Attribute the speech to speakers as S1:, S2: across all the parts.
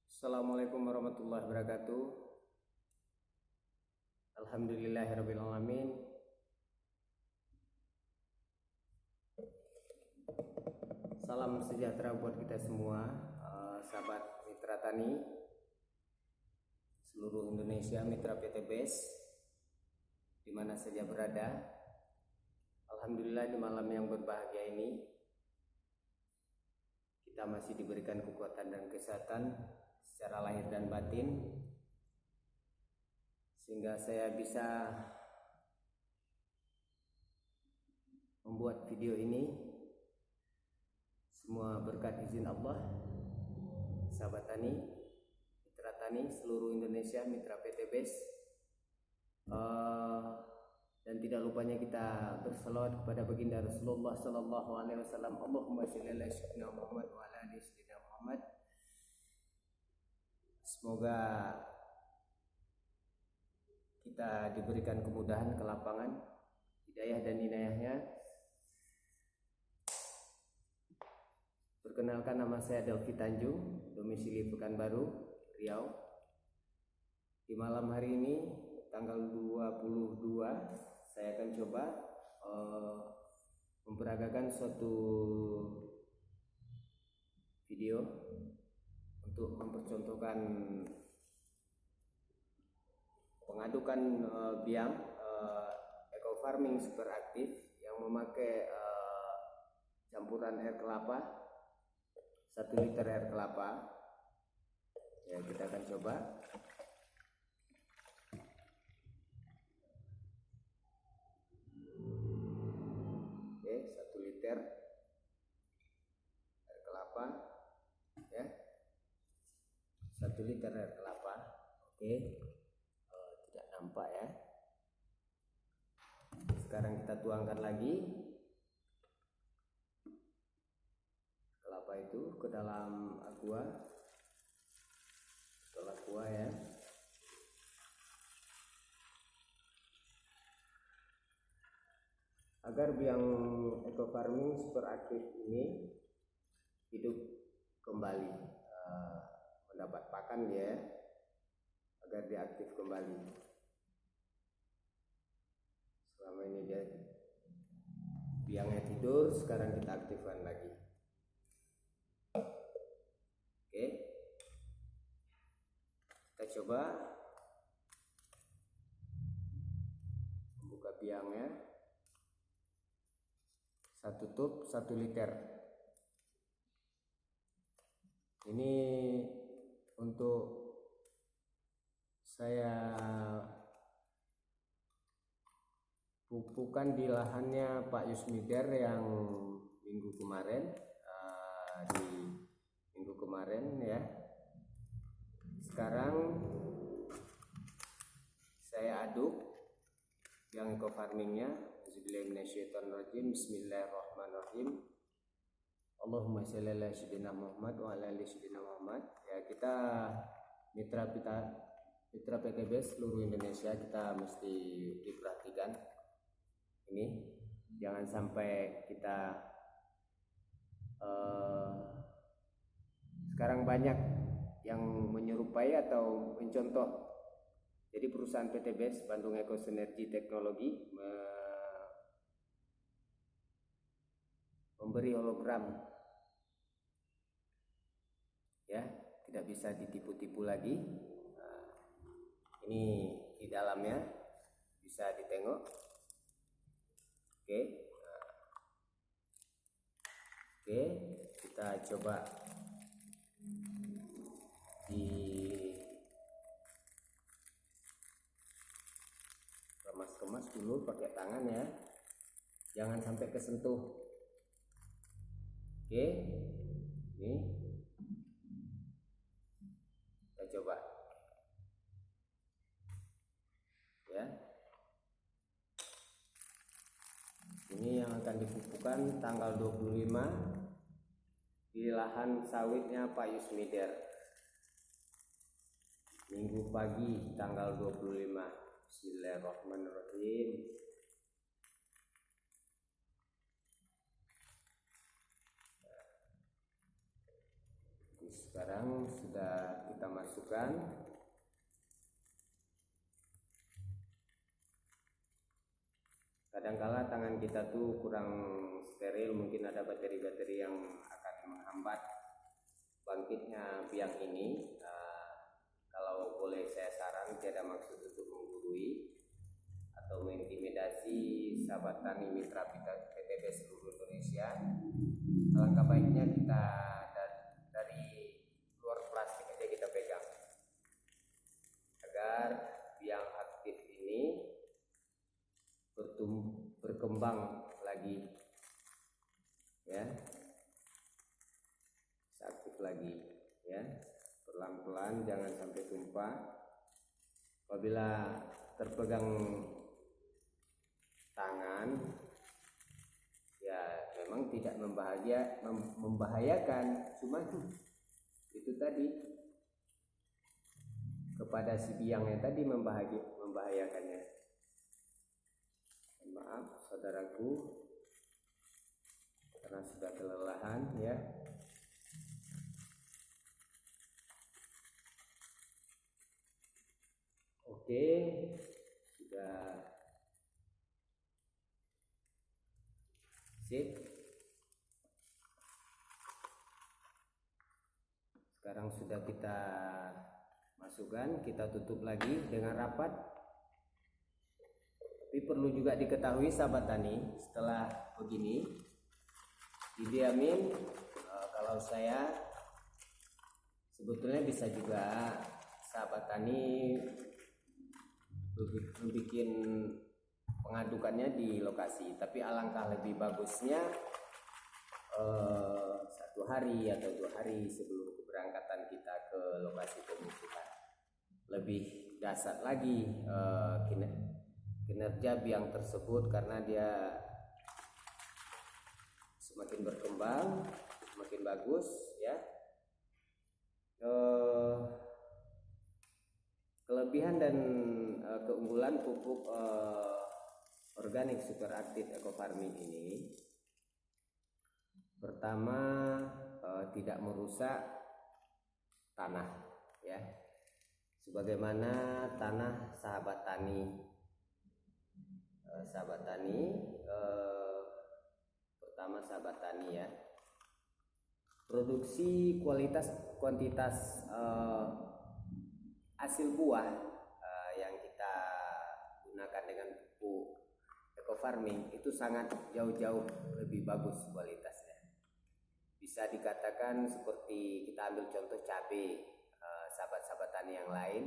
S1: Assalamualaikum warahmatullahi wabarakatuh. Alhamdulillahirabbil alamin. Salam sejahtera buat kita semua, sahabat mitra tani seluruh Indonesia, mitra PT BES di mana saja berada. Alhamdulillah, di malam yang berbahagia ini kita masih diberikan kekuatan dan kesehatan secara lahir dan batin, sehingga saya bisa membuat video ini semua berkat izin Allah. Sahabat tani, mitra tani seluruh Indonesia, mitra PT BES, dan tidak lupanya kita berselawat kepada baginda Rasulullah Sallallahu Alaihi Wasallam. Allahumma sholli ala sayyidina Muhammad wa ala ali sayyidina Muhammad. Semoga kita diberikan kemudahan, kelapangan, hidayah dan inayahnya. Perkenalkan, nama saya Delvi Tanjung, domisili Pekanbaru, Riau. Di malam hari ini tanggal 22 saya akan coba memperagakan suatu video untuk mempercontohkan pengadukan biang eco farming super aktif yang memakai campuran air kelapa, 1 liter air kelapa. Ya, kita akan coba. Oke, 1 liter air kelapa, ya, 1 liter air kelapa. Oke, tidak nampak ya. Sekarang kita tuangkan lagi kelapa itu ke dalam aqua, ya. Agar biang eco farming super aktif ini hidup kembali, mendapat pakan dia, agar dia aktif kembali. Selama ini dia biangnya tidur, sekarang kita aktifkan lagi. Oke, kita coba membuka biangnya. 1 tub 1 liter. Ini untuk saya pupukan di lahannya Pak Yusmider yang minggu kemarin, ya. Sekarang saya aduk yang eco farmingnya. Bismillahirrahmanirrahim. Allahumma sholli ala sayyidina Muhammad wa ala ali sayyidina Muhammad. Ya, kita mitra PT BES seluruh Indonesia, kita mesti diperhatikan ini, jangan sampai kita sekarang banyak yang menyerupai atau mencontoh. Jadi perusahaan PT BES Bandung Eco Synergy Teknologi memberi hologram, ya, tidak bisa ditipu-tipu lagi. Nah, ini di dalamnya bisa ditengok. Oke, kita coba kemas dulu pakai tangan, ya, jangan sampai kesentuh. Oke, ini kita coba, ya. Ini yang akan dipupukan tanggal 25 di lahan sawitnya Pak Yusmider, Minggu pagi tanggal 25. Bismillahirrahmanirrahim. Sekarang sudah kita masukkan. Kadangkala tangan kita tuh kurang steril, mungkin ada bakteri-bakteri yang akan menghambat bangkitnya biang ini. Kalau boleh saya saran, tidak maksud untuk menggurui atau mengintimidasi sahabat tani mitra PTB seluruh Indonesia. Alangkah baiknya kita dari luar plastik aja kita pegang agar biang aktif ini berkembang lagi, ya, aktif lagi, ya, pelan-pelan, jangan sampai tumpah. Apabila terpegang tangan, ya memang tidak membahayakan, cuma itu tadi kepada si biangnya tadi membahayakannya. Maaf saudaraku, karena sudah kelelahan, ya. Oke, sudah sip. Sekarang sudah kita masukkan, kita tutup lagi dengan rapat. Tapi perlu juga diketahui sahabat tani, setelah begini didiamin, kalau saya sebetulnya bisa juga sahabat tani membuat pengadukannya di lokasi, tapi alangkah lebih bagusnya 1 hari atau 2 hari sebelum keberangkatan kita ke lokasi pemupukan. Lebih dasar lagi kinerja biang tersebut, karena dia semakin berkembang semakin bagus, ya. Kelebihan dan keunggulan pupuk organik super aktif eco farming ini, pertama, tidak merusak tanah, ya, sebagaimana tanah sahabat tani. Pertama sahabat tani, ya, produksi kuantitas hasil buah yang kita gunakan dengan pupuk eco farming itu sangat jauh-jauh lebih bagus kualitasnya. Bisa dikatakan seperti kita ambil contoh cabai, sahabat-sahabat tani yang lain,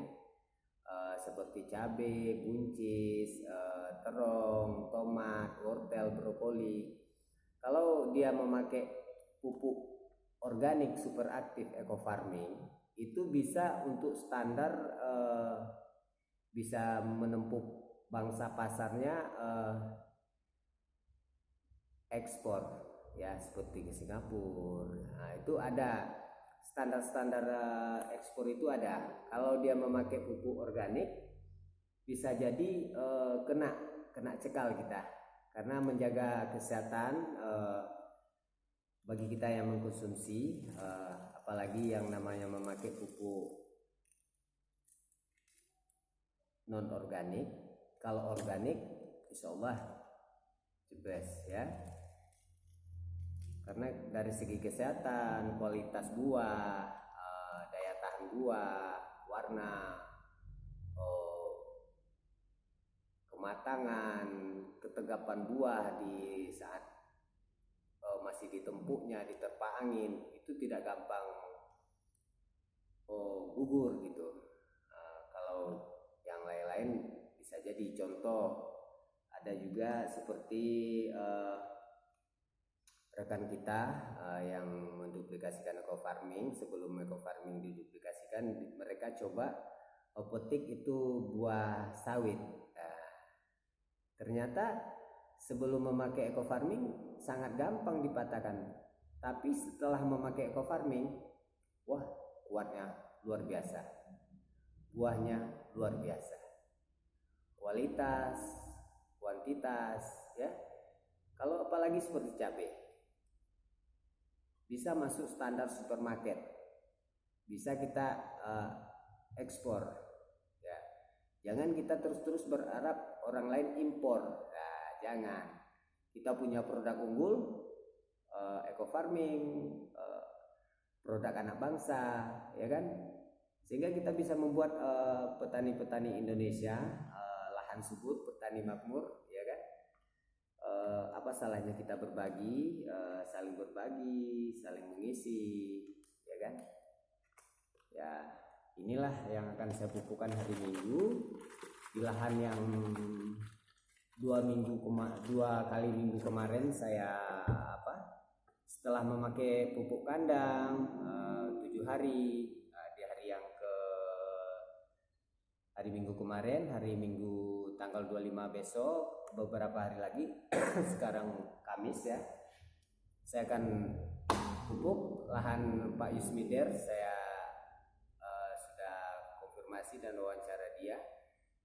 S1: seperti cabai, buncis, terong, tomat, wortel, brokoli. Kalau dia memakai pupuk organik super aktif eco farming, itu bisa untuk standar, bisa menempuh bangsa pasarnya ekspor, ya, seperti ke Singapura. Nah, itu ada standar-standar ekspor itu ada. Kalau dia memakai pupuk organik, bisa jadi kena cekal kita, karena menjaga kesehatan bagi kita yang mengkonsumsi, apalagi yang namanya memakai pupuk non organik. Kalau organik, insya Allah the best, ya. Karena dari segi kesehatan, kualitas buah, daya tahan buah, warna, kematangan, ketegapan buah di saat masih ditempuknya, diterpa angin, itu tidak gampang gugur gitu. Kalau yang lain-lain bisa jadi contoh. Ada juga seperti rekan kita yang menduplikasikan eco farming. Sebelum eco farming diduplikasikan, mereka coba petik itu buah sawit. Ternyata sebelum memakai eco farming sangat gampang dipatahkan, tapi setelah memakai eco farming, wah, kuatnya luar biasa, buahnya luar biasa, kualitas, kuantitas, ya. Kalau apalagi seperti cabai, bisa masuk standar supermarket, bisa kita ekspor. Ya, jangan kita terus-terus berharap orang lain impor. Nah, jangan. Kita punya produk unggul, eco farming, produk anak bangsa, ya kan? Sehingga kita bisa membuat petani-petani Indonesia lahan subur, petani makmur, ya kan? Apa salahnya kita berbagi, saling berbagi, saling mengisi, ya kan? Ya, inilah yang akan saya pupukkan hari Minggu di lahan yang 2 kali minggu kemarin saya setelah memakai pupuk kandang 7 hari, di hari Minggu kemarin, hari Minggu tanggal 25 besok, beberapa hari lagi sekarang Kamis ya, saya akan pupuk lahan Pak Yusmider. Saya sudah konfirmasi dan wawancara dia.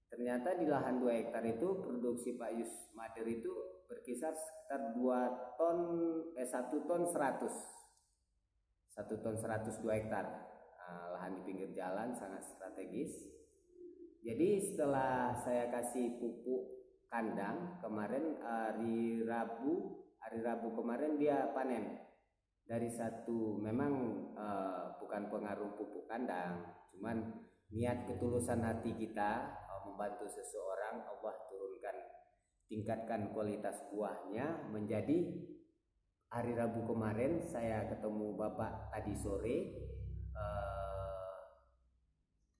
S1: Ternyata di lahan 2 hektar itu produksi Pak Yusmider itu berkisar sekitar 1 ton 100 2 hektar. Lahan di pinggir jalan sangat strategis. Jadi setelah saya kasih pupuk kandang kemarin, hari Rabu kemarin dia panen. Dari memang bukan pengaruh pupuk kandang, cuman niat ketulusan hati kita membantu seseorang, Allah tingkatkan kualitas buahnya. Menjadi hari Rabu kemarin saya ketemu Bapak tadi sore,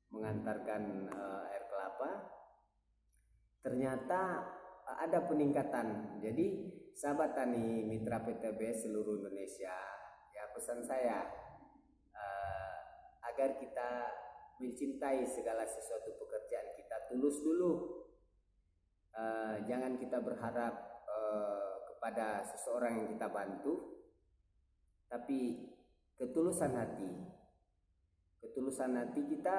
S1: mengantarkan air kelapa. Ternyata ada peningkatan. Jadi sahabat tani mitra PTBS seluruh Indonesia, ya pesan saya agar kita mencintai segala sesuatu pekerjaan kita tulus dulu. Jangan kita berharap kepada seseorang yang kita bantu, tapi ketulusan hati kita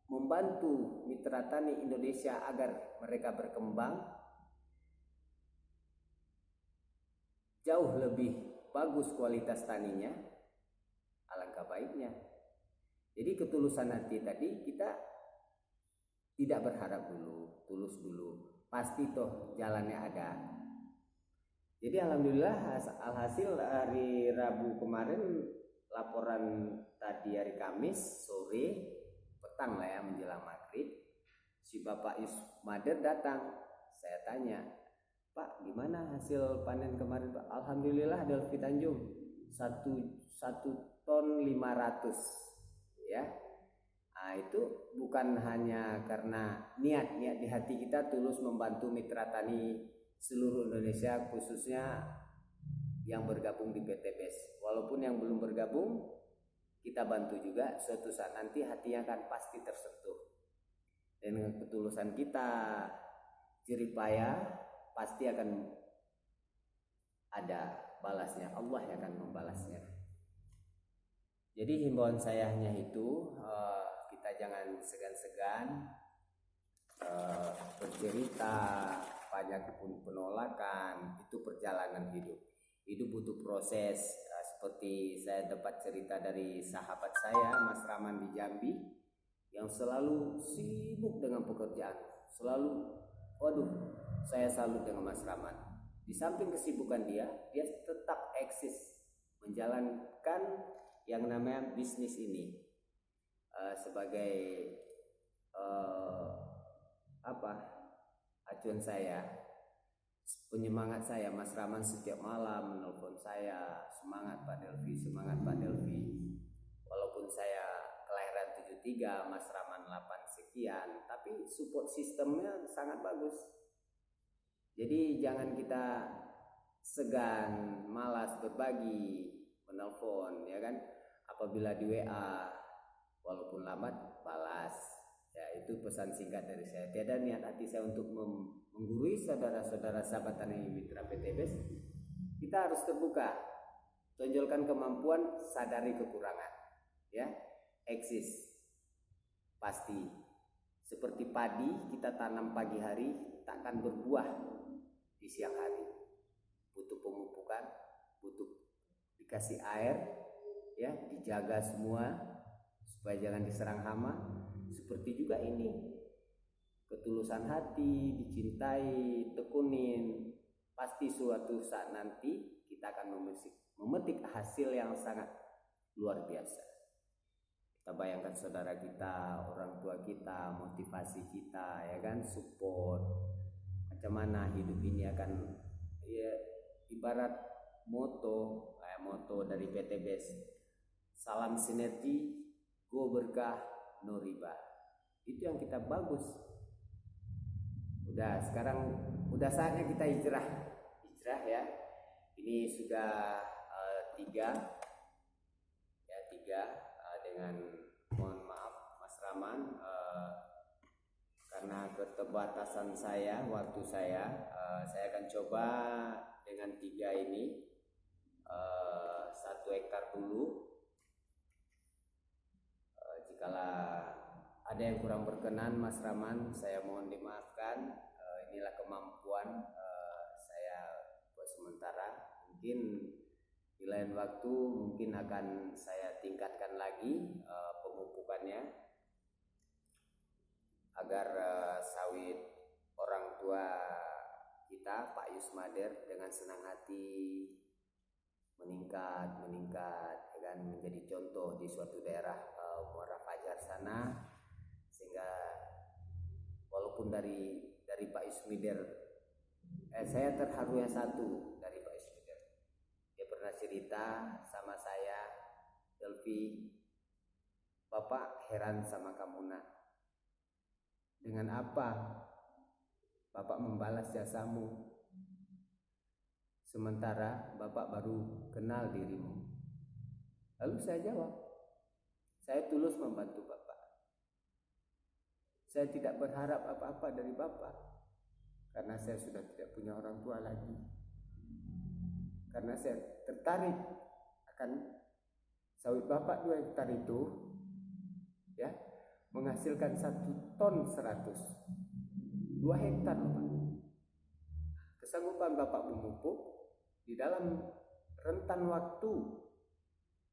S1: membantu mitra tani Indonesia agar mereka berkembang jauh lebih bagus kualitas taninya, alangkah baiknya. Jadi ketulusan hati tadi, kita tidak berharap dulu, tulus dulu, pasti toh jalannya ada. Jadi alhamdulillah alhasil hari Rabu kemarin, laporan tadi hari Kamis sore, petang lah ya, menjelang maghrib, si Bapak Yusmider datang. Saya tanya, Pak, gimana hasil panen kemarin Pak? Alhamdulillah Delvi Tanjung 1 ton 500 ya. Nah, itu bukan hanya karena niat di hati kita tulus membantu mitra tani seluruh Indonesia, khususnya yang bergabung di PTBS. Walaupun yang belum bergabung, kita bantu juga. Suatu saat nanti hatinya akan pasti tersentuh. Dan dengan ketulusan kita, jerih payah, pasti akan ada balasnya. Allah yang akan membalasnya. Jadi himbauan saya hanya itu, kita jangan segan-segan bercerita, banyak pun penolakan, itu perjalanan hidup. Hidup butuh proses. Seperti saya dapat cerita dari sahabat saya, Mas Raman di Jambi, yang selalu sibuk dengan pekerjaan. Saya salut dengan Mas Raman. Di samping kesibukan dia tetap eksis menjalankan yang namanya bisnis ini sebagai acuan saya, penyemangat saya. Mas Raman setiap malam menelpon saya, semangat Pak Delvi. Walaupun saya kelahiran 73, Mas Raman 8 sekian, tapi support sistemnya sangat bagus. Jadi jangan kita segan, malas berbagi, menelpon, ya kan? Apabila di WA, walaupun lambat, balas. Ya, itu pesan singkat dari saya. Tiada niat hati saya untuk menggurui saudara-saudara sahabat tani mitra PTBS. Kita harus terbuka, tonjolkan kemampuan, sadari kekurangan. Ya, eksis pasti. Seperti padi, kita tanam pagi hari, takkan berbuah di siang hari. Butuh pemupukan, butuh dikasih air, ya, dijaga semua. supaya jangan diserang hama. Seperti juga ini, ketulusan hati, dicintai, tekunin, pasti suatu saat nanti kita akan memetik hasil yang sangat luar biasa. Kita bayangkan saudara kita, orang tua kita, motivasi kita, ya kan, support. Macam mana hidup ini akan, ya, ibarat moto dari PT BES, salam sinergi, go berkah, no riba. Itu yang kita bagus. Sekarang udah saatnya kita hijrah ya. Ini sudah tiga dengan mohon maaf Mas Rahman, karena keterbatasan saya, waktu saya akan coba dengan 3 ini 1 hektar dulu. Jikalau ada yang kurang berkenan Mas Rahman, saya mohon dimaafkan. Inilah kemampuan saya buat sementara. Mungkin di lain waktu mungkin akan saya tingkatkan lagi pemupukannya agar sawit orang tua kita Pak Yusmader dengan senang hati meningkat ya kan, menjadi contoh di suatu daerah Muara Fajar sana, sehingga walaupun dari Pak Yusmader saya terharu yang satu dari Pak Yusmader. Dia pernah cerita sama saya, Delvi, Bapak heran sama kamu nak, dengan apa Bapak membalas jasamu, sementara Bapak baru kenal dirimu. Lalu saya jawab, saya tulus membantu Bapak. Saya tidak berharap apa-apa dari Bapak, karena saya sudah tidak punya orang tua lagi. Karena saya tertarik akan sawit Bapak 2 hektar itu, ya, menghasilkan 1 ton 100. 2 hektar Bapak. Kesanggupan Bapak memupuk di dalam rentan waktu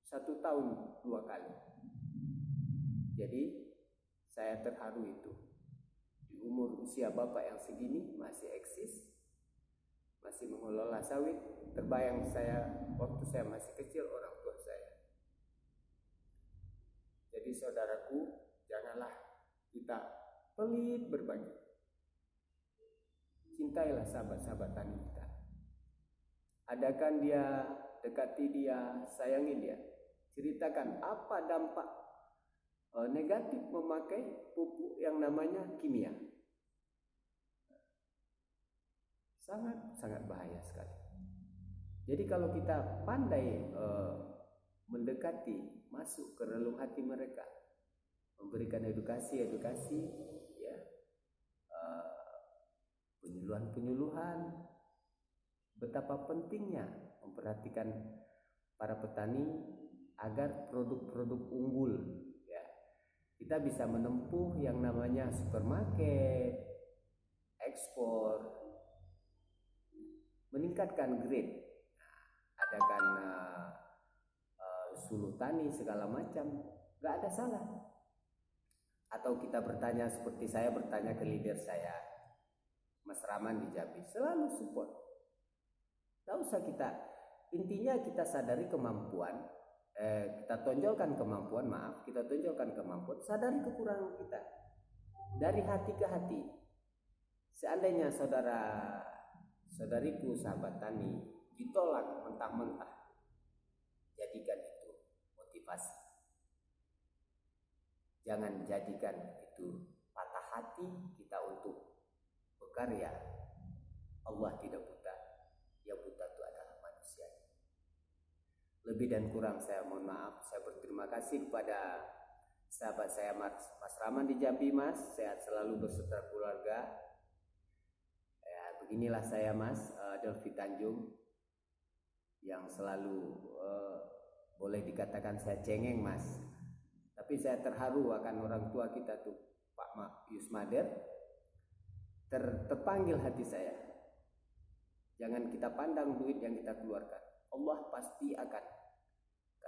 S1: 1 tahun 2 kali. Jadi saya terharu itu. Di umur usia Bapak yang segini masih eksis, masih mengelola sawit. Terbayang saya waktu saya masih kecil, orang tua saya. Jadi saudaraku, janganlah kita pelit berbagi. Cintailah sahabat-sahabat tani kita. Adakan dia, dekati dia, sayangi dia. Ceritakan apa dampak negatif memakai pupuk yang namanya kimia. Sangat bahaya sekali. Jadi kalau kita pandai mendekati, masuk ke relung hati mereka, memberikan edukasi, ya, penyuluhan, betapa pentingnya memperhatikan para petani agar produk-produk unggul, ya, kita bisa menempuh yang namanya supermarket, ekspor, meningkatkan grade, adakan suluh tani segala macam, gak ada salah. Atau kita bertanya seperti saya bertanya ke leader saya, Mas Rahman di Jambi, selalu support. Gak usah intinya kita sadari kemampuan, kita tonjolkan kemampuan, sadari kekurangan kita. Dari hati ke hati. Seandainya saudariku sahabat tani ditolak mentah-mentah, jadikan itu motivasi. Jangan jadikan itu patah hati kita untuk berkarya. Allah tidak buta, yang buta itu adalah manusia. Lebih dan kurang saya mohon maaf. Saya berterima kasih kepada sahabat saya Mas Rahman di Jambi. Mas, sehat selalu beserta keluarga. Ya, beginilah saya Mas Delvi Tanjung, yang selalu boleh dikatakan saya cengeng Mas, tapi saya terharu akan orang tua kita tuh Pak Yusmader. Terpanggil hati saya. Jangan kita pandang duit yang kita keluarkan, Allah pasti akan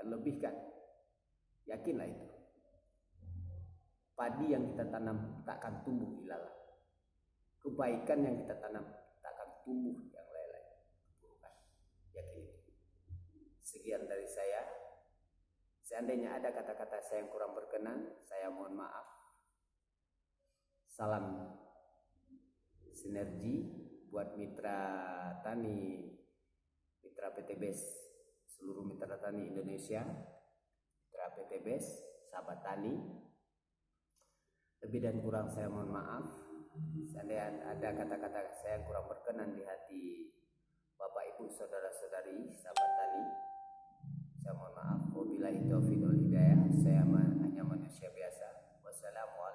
S1: lebihkan. Yakinlah itu. padi yang kita tanam tak akan tumbuh ilalang. Kebaikan yang kita tanam tak akan tumbuh yang lain-lain. Bukan. Yakin itu. Sekian dari saya. Seandainya ada kata-kata saya yang kurang berkenan, saya mohon maaf. Salam sinergi buat mitra tani, mitra PTBES, seluruh mitra tani Indonesia, mitra PTBES, sahabat tani. Lebih dan kurang saya mohon maaf. Seandainya ada kata-kata saya yang kurang berkenan di hati Bapak Ibu saudara-saudari sahabat tani, saya mohon maaf. Wabillahi taufiq wal hidayah. Saya hanya manusia biasa. Wassalamualaikum